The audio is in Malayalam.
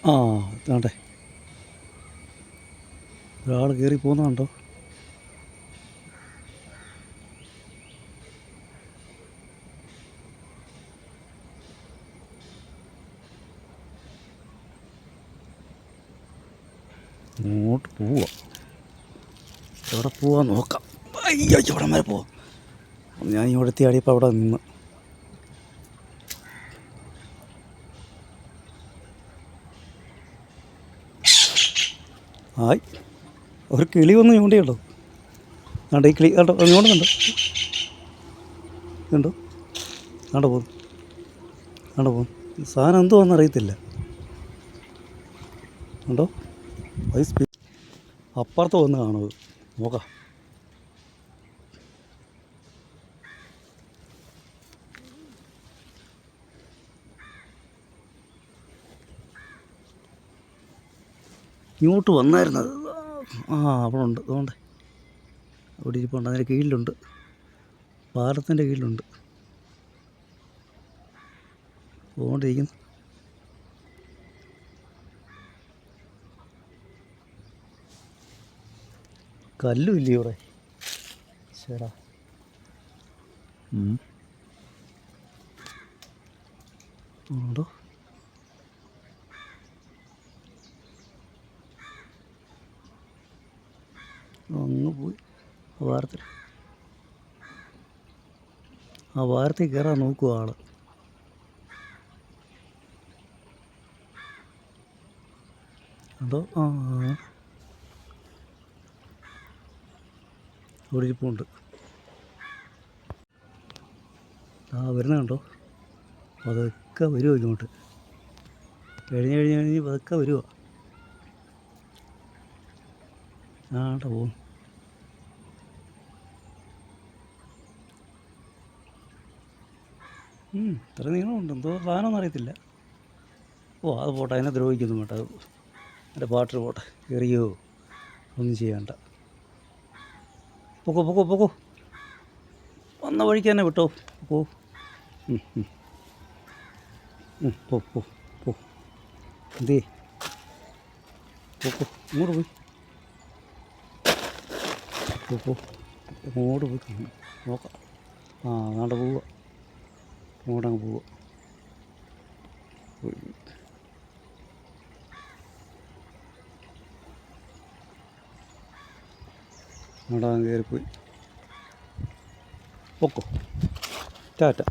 ആ ഇതാണ്ടേ ഒരാൾ കയറി പോകുന്നുണ്ടോ? ഇങ്ങോട്ട് പോവാ. എവിടെ പോവാൻ നോക്കാം. അയ്യോ ഇവിടെ വരെ പോവാം. ഞാൻ ഇവിടെ എത്തിയാടിയപ്പോൾ അവിടെ നിന്ന്. ആയി ഒരു കിളി ഒന്ന് ചൂണ്ടിയുണ്ടോ? ആണ്ട് ഈ കിളി കണ്ടോ ഇങ്ങോട്ടുന്നുണ്ടോ? കണ്ടോ ആണ്ട പോകുന്നു. ആണ്ട പോകുന്നു. ഈ സാധനം എന്തുവാന്ന് അറിയത്തില്ല. കണ്ടോ അപ്പുറത്ത് വന്ന് കാണുന്നത് നോക്കാം. ഇങ്ങോട്ട് വന്നായിരുന്നത്. ആ അവിടെ ഉണ്ട്. അതുകൊണ്ട് അവിടെ ഇരിപ്പുണ്ട്. അതിൻ്റെ കീഴിലുണ്ട്. പാലത്തിൻ്റെ കീഴിലുണ്ട്. പോകൊണ്ടിരിക്കുന്നു. കല്ലും ഇല്ലേ ഇവിടെ? ചേടാ ഉണ്ടോ? അങ്ങ് പോയി. ആ വാരത്തിൽ കയറാൻ നോക്കുക ആള്. അതോ ആ ഇവിടെ ഇരിപ്പുണ്ട്. ആ വരുന്നുണ്ടോ? പതുക്കെ വരുമോ ഇങ്ങോട്ട്? കഴിഞ്ഞ് പതുക്കെ വരുമോ? ആണ്ട പോകും. ഇത്ര നീളമുണ്ട്. എന്തോ സാധനമൊന്നും അറിയത്തില്ല. ഓ അത് പോട്ടെ, അതിനെ ദ്രോഹിക്കുന്നു കേട്ടോ. അത് എൻ്റെ പാട്ടിൽ പോട്ടെ. എറിയോ ഒന്നും ചെയ്യണ്ട. പൊക്കോ വന്ന വഴിക്ക് തന്നെ വിട്ടോ. പോ പോ പോ എന്തേ പോ ഇങ്ങോട്ട് പോയി. പോ ഇങ്ങോട്ട് പോയി നോക്കാം. ആ അങ്ങോട്ട് പോവുക. ഇങ്ങോട്ടങ്ങ് പോവുക. അങ്ങോട്ടങ്ങ് കയറിപ്പോയി. പൊക്കോ. ടാറ്റ.